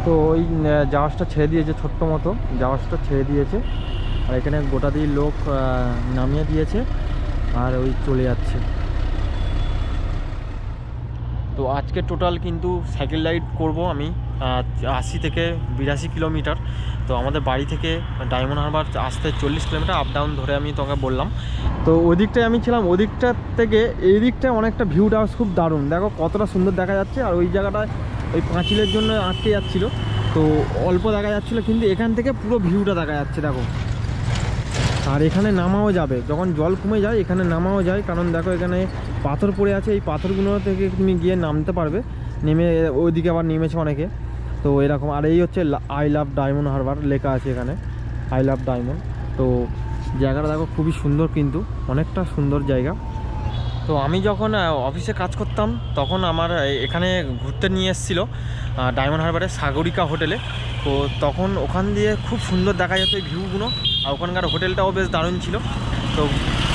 তো ওই জাহাজটা ছেড়ে দিয়েছে, ছোট্ট মতো জাহাজটা ছেড়ে দিয়েছে, আর এখানে গোটা দিয়ে লোক নামিয়ে দিয়েছে আর ওই চলে যাচ্ছে। তো আজকে টোটাল কিন্তু সাইকেল রাইড করব আমি 80 থেকে 82 কিলোমিটার। তো আমাদের বাড়ি থেকে ডায়মন্ড হারবার আসতে 40 কিলোমিটার আপ ডাউন ধরে আমি তোকে বললাম। তো ওদিকটায় আমি ছিলাম, ওদিকটার থেকে এই দিকটায় অনেকটা ভিউটা খুব দারুণ, দেখো কতটা সুন্দর দেখা যাচ্ছে। আর ওই জায়গাটায় ওই পাঁচিলের জন্য আটকে যাচ্ছিলো, তো অল্প দেখা যাচ্ছিলো, কিন্তু এখান থেকে পুরো ভিউটা দেখা যাচ্ছে দেখো। আর এখানে নামাও যাবে, যখন জল কমে যায় এখানে নামাও যায়, কারণ দেখো এখানে পাথর পড়ে আছে, এই পাথরগুলো থেকে তুমি গিয়ে নামতে পারবে, নেমে ওইদিকে আবার নেমেছে অনেকে। তো এরকম, আর এই হচ্ছে আই লাভ ডায়মন্ড হারবার লেখা আছে এখানে, আই লাভ ডায়মন্ড। তো জায়গাটা দেখো খুবই সুন্দর, কিন্তু অনেকটা সুন্দর জায়গা। তো আমি যখন অফিসে কাজ করতাম তখন আমার এখানে ঘুরতে নিয়ে এসেছিলো ডায়মন্ড হারবারের সাগরিকা হোটেলে। তো তখন ওখান দিয়ে খুব সুন্দর দেখা যেত এই ভিউগুলো, আর ওখানকার হোটেলটাও বেশ দারুণ ছিল। তো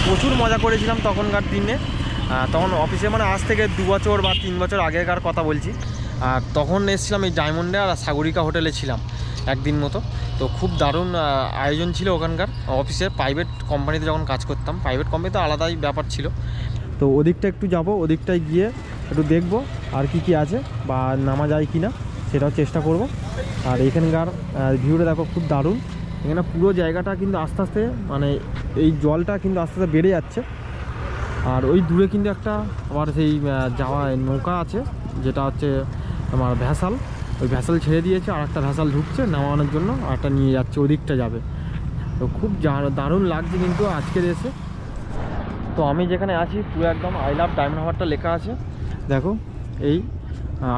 প্রচুর মজা করেছিলাম তখনকার দিনে। তখন অফিসে মানে আজ থেকে 2 বছর বা 3 বছর আগেকার কথা বলছি। আর তখন এসেছিলাম এই ডায়মন্ডে, আর সাগরিকা হোটেলে ছিলাম একদিন মতো। তো খুব দারুণ আয়োজন ছিল ওখানকার। অফিসে প্রাইভেট কোম্পানিতে যখন কাজ করতাম, প্রাইভেট কোম্পানি তো আলাদাই ব্যাপার ছিল। তো ওদিকটা একটু যাব, ওদিকটায় গিয়ে একটু দেখব আর কি আছে বা নামা যায় কি না সেটাও চেষ্টা করব। আর এখানকার ভিউটা দেখো খুব দারুণ, এখানে পুরো জায়গাটা কিন্তু আস্তে আস্তে মানে এই জলটা কিন্তু আস্তে আস্তে বেড়ে যাচ্ছে। আর ওই দূরে কিন্তু একটা আবার সেই যাওয়া নৌকা আছে, যেটা হচ্ছে আমার ভ্যাসাল, ওই ভ্যাসাল ছেড়ে দিয়েছে, আর একটা ভ্যাসাল ঢুকছে নামানোর জন্য, আর একটা নিয়ে যাচ্ছে ওদিকটা যাবে। তো খুব দারুণ লাগছে কিন্তু আজকের এসে। তো আমি যেখানে আছি পুরো একদম আই লাভ ডায়মন্ড হারবারটা লেখা আছে দেখো, এই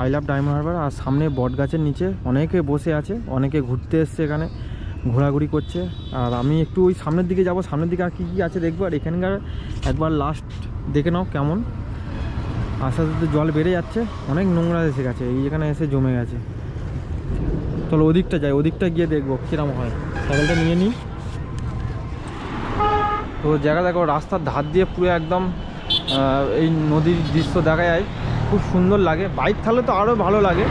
আই লাভ ডায়মন্ড হারবার। আর সামনে বট গাছের নিচে অনেকে বসে আছে, অনেকে ঘুরতে এসছে, এখানে ঘোরাঘুরি করছে। আর আমি একটু ওই সামনের দিকে যাব, সামনের দিকে আর কী কী আছে দেখবো। আর এখানকার একবার লাস্ট দেখে নাও কেমন আস্তে আস্তে জল বেড়ে যাচ্ছে, অনেক নোংরা এসে গেছে, এই এখানে এসে জমে গেছে। চলো ওদিকটা যাই, ওদিকটা গিয়ে দেখবো কীরকম হয়। সাইকেলটা নিয়ে নিই। তো জায়গা দেখো রাস্তার ধার দিয়ে পুরো একদম এই নদীর দৃশ্য দেখা যায়, খুব সুন্দর লাগে। বাইক থাকলে তো আরও ভালো লাগে।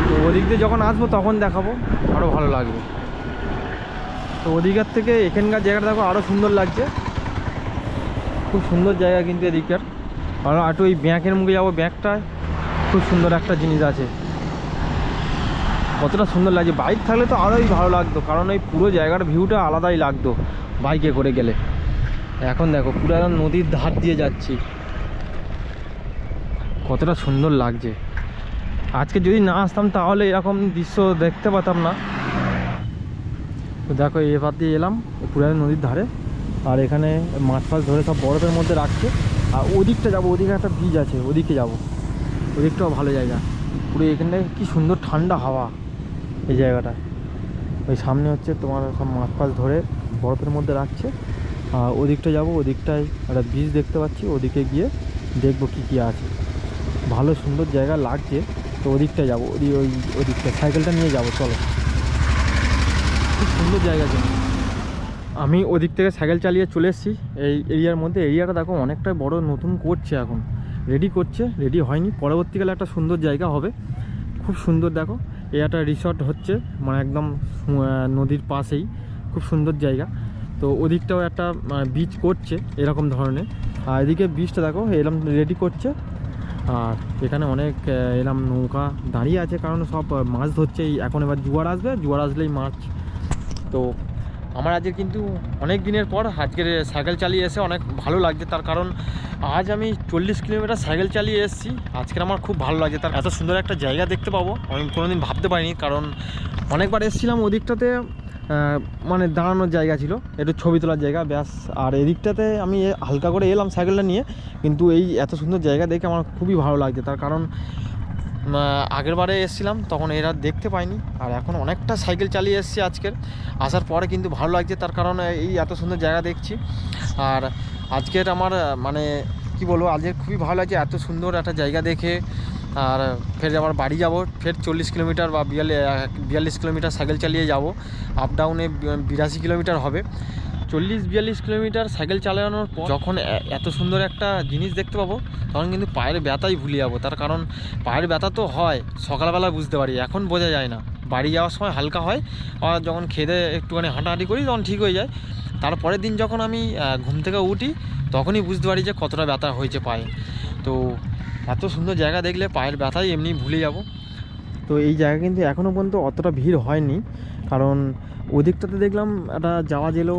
তো ওদিক দিয়ে যখন আসবো তখন দেখাবো, আরও ভালো লাগবে। তো ওদিকের থেকে এখানকার জায়গাটা দেখো আরও সুন্দর লাগছে, খুব সুন্দর জায়গা কিন্তু এদিককার। আর একটু ওই ব্যাঁকের মুখে যাবো, ব্যাঁকটায় খুব সুন্দর একটা জিনিস আছে, কতটা সুন্দর লাগছে। বাইক থাকলে তো আরোই ভালো লাগতো, কারণ এই পুরো জায়গার ভিউটা আলাদাই লাগতো বাইকে করে গেলে। এখন দেখো পুরো একদম নদীর ধার দিয়ে যাচ্ছি, কতটা সুন্দর লাগছে। আজকে যদি না আসতাম তাহলে এরকম দৃশ্য দেখতে পেতাম না। তো দেখো এবার দিয়ে এলাম পুরো নদীর ধারে, আর এখানে মাছ ফাছ ধরে সব বরফের মধ্যে রাখছে। আর ওদিকটা যাবো, ওদিকে একটা ব্রিজ আছে, ওদিকে যাব, ওদিকটাও ভালো জায়গা। পুরো এখানটায় কি সুন্দর ঠান্ডা হাওয়া এই জায়গাটা। ওই সামনে হচ্ছে তোমার সব মাছ ফাছ ধরে বরফের মধ্যে রাখছে। আর ওদিকটা যাব, ওদিকটায় একটা ব্রিজ দেখতে পাচ্ছি, ওদিকে গিয়ে দেখবো কি কি আছে। ভালো সুন্দর জায়গা লাগছে, তো ওদিকটা যাবো, ওদিকটা সাইকেলটা নিয়ে যাব। চলো, খুব সুন্দর জায়গা কিন্তু। আমি ওদিক থেকে সাইকেল চালিয়ে চলে এসেছি এই এরিয়ার মধ্যে। এরিয়াটা দেখো অনেকটাই বড়, নতুন করছে, এখন রেডি করছে, রেডি হয়নি, পরবর্তীকালে একটা সুন্দর জায়গা হবে। খুব সুন্দর দেখো, এই একটা রিসর্ট হচ্ছে মানে একদম নদীর পাশেই, খুব সুন্দর জায়গা। তো ওদিকটাও একটা বিচ করছে এরকম ধরনের। আর এদিকে বিচটা দেখো এরকম রেডি করছে। আর এখানে অনেক এরকম নৌকা দাঁড়িয়ে আছে, কারণ সব মাছ ধরছে। এখন এবার জোয়ার আসবে, জোয়ার আসলেই মাছ। তো আমার আজকে কিন্তু অনেক দিনের পর আজকের সাইকেল চালিয়ে এসে অনেক ভালো লাগছে, তার কারণ আজ আমি 40 কিলোমিটার সাইকেল চালিয়ে এসেছি। আজকের আমার খুব ভালো লাগছে, তার এত সুন্দর একটা জায়গা দেখতে পাবো আমি কোনোদিন ভাবতে পারিনি। কারণ অনেকবার এসেছিলাম ওদিকটাতে, মানে দাঁড়ানোর জায়গা ছিল, একটু ছবি তোলার জায়গা ব্যাস। আর এদিকটাতে আমি হালকা করে এলাম সাইকেলটা নিয়ে, কিন্তু এই এত সুন্দর জায়গা দেখে আমার খুবই ভালো লাগছে। তার কারণ আগের বারে এসেছিলাম তখন এরা দেখতে পাইনি, আর এখন অনেকটা সাইকেল চালিয়ে এসেছি আজকের আসার পরে, কিন্তু ভালো লাগছে। তার কারণ এই এত সুন্দর জায়গা দেখছি। আর আজকের আমার মানে কি বলবো, আজকে খুবই ভালো লাগছে এত সুন্দর একটা জায়গা দেখে। আর ফের আবার বাড়ি যাব, ফের 40 কিলোমিটার বা 42 কিলোমিটার সাইকেল চালিয়ে যাব। আপ ডাউনে 82 কিলোমিটার হবে। 40-42 কিলোমিটার সাইকেল চালানোর পর যখন এত সুন্দর একটা জিনিস দেখতে পাবো তখন কিন্তু পায়ের ব্যথাই ভুলে যাবো। তার কারণ পায়ের ব্যথা তো হয় সকালবেলা বুঝতে পারি, এখন বোঝা যায় না। বাড়ি যাওয়ার সময় হালকা হয়, আর যখন খেতে একটুখানি হাঁটাহাঁটি করি তখন ঠিক হয়ে যায়। তারপরের দিন যখন আমি ঘুম থেকে উঠি তখনই বুঝতে পারি যে কতটা ব্যথা হয়েছে পায়ে। তো এত সুন্দর জায়গা দেখলে পায়ের ব্যথাই এমনি ভুলে যাব। তো এই জায়গা কিন্তু এখনও পর্যন্ত অতটা ভিড় হয়নি, কারণ ওদিকটাতে দেখলাম একটা যাওয়া যেল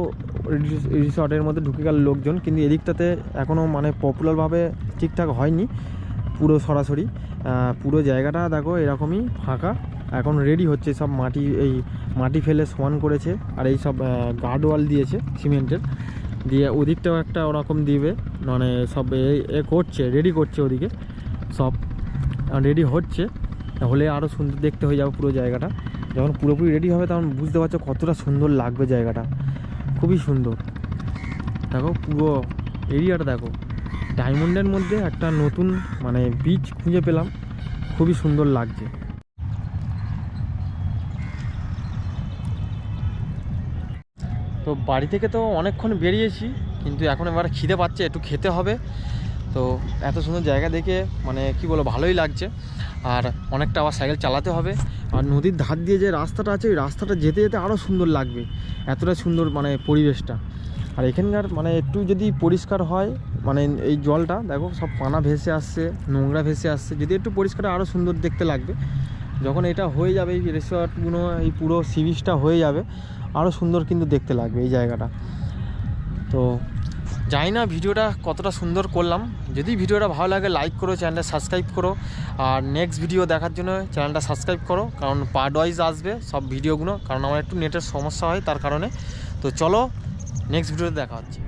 রিসর্টের মধ্যে ঢুকে গেল লোকজন, কিন্তু এদিকটাতে এখনও মানে পপুলারভাবে ঠিকঠাক হয়নি পুরো সরাসরি। পুরো জায়গাটা দেখো এরকমই ফাঁকা, এখন রেডি হচ্ছে সব মাটি ফেলে সমান করেছে, আর এই সব গার্ড ওয়াল দিয়েছে সিমেন্টের দিয়ে, ওদিকটাও একটা ওরকম দিবে, মানে সব করছে, রেডি করছে, ওদিকে সব রেডি হচ্ছে, হলে আরও সুন্দর দেখতে হয়ে যাবে পুরো জায়গাটা। যখন পুরোপুরি রেডি হবে তখন বুঝতে পারছো কতটা সুন্দর লাগবে জায়গাটা, খুবই সুন্দর। দেখো পুরো এরিয়াটা দেখো, ডায়মন্ডের মধ্যে একটা নতুন মানে বিচ খুঁজে পেলাম, খুবই সুন্দর লাগছে। তো বাড়ি থেকে তো অনেকক্ষণ বেরিয়েছি, কিন্তু এখন এবার খিদে পাচ্ছে, একটু খেতে হবে। তো এত সুন্দর জায়গা দেখে মানে কি বলবো, ভালোই লাগছে। আর অনেকটা আবার সাইকেল চালাতে হবে, আর নদীর ধার দিয়ে যে রাস্তাটা আছে ওই রাস্তাটা যেতে যেতে আরও সুন্দর লাগবে, এতটা সুন্দর মানে পরিবেশটা। আর এখানকার মানে একটু যদি পরিষ্কার হয়, মানে এই জলটা দেখো সব পানা ভেসে আসছে, নোংরা ভেসে আসছে, যদি একটু পরিষ্কার আরও সুন্দর দেখতে লাগবে। যখন এটা হয়ে যাবে, এই রিসর্টগুলো, এই পুরো সি বিচটা হয়ে যাবে, আরও সুন্দর কিন্তু দেখতে লাগবে এই জায়গাটা। তো জানি না ভিডিওটা কতটা সুন্দর করলাম, যদি ভিডিওটা ভালো লাগে লাইক করো, চ্যানেলটা সাবস্ক্রাইব করো, আর নেক্সট ভিডিও দেখার জন্য চ্যানেলটা সাবস্ক্রাইব করো, কারণ পার্ট ওয়াইজ আসবে সব ভিডিওগুলো, কারণ আমার একটু নেটের সমস্যা হয় তার কারণে। তো চলো নেক্সট ভিডিওতে দেখা হচ্ছে।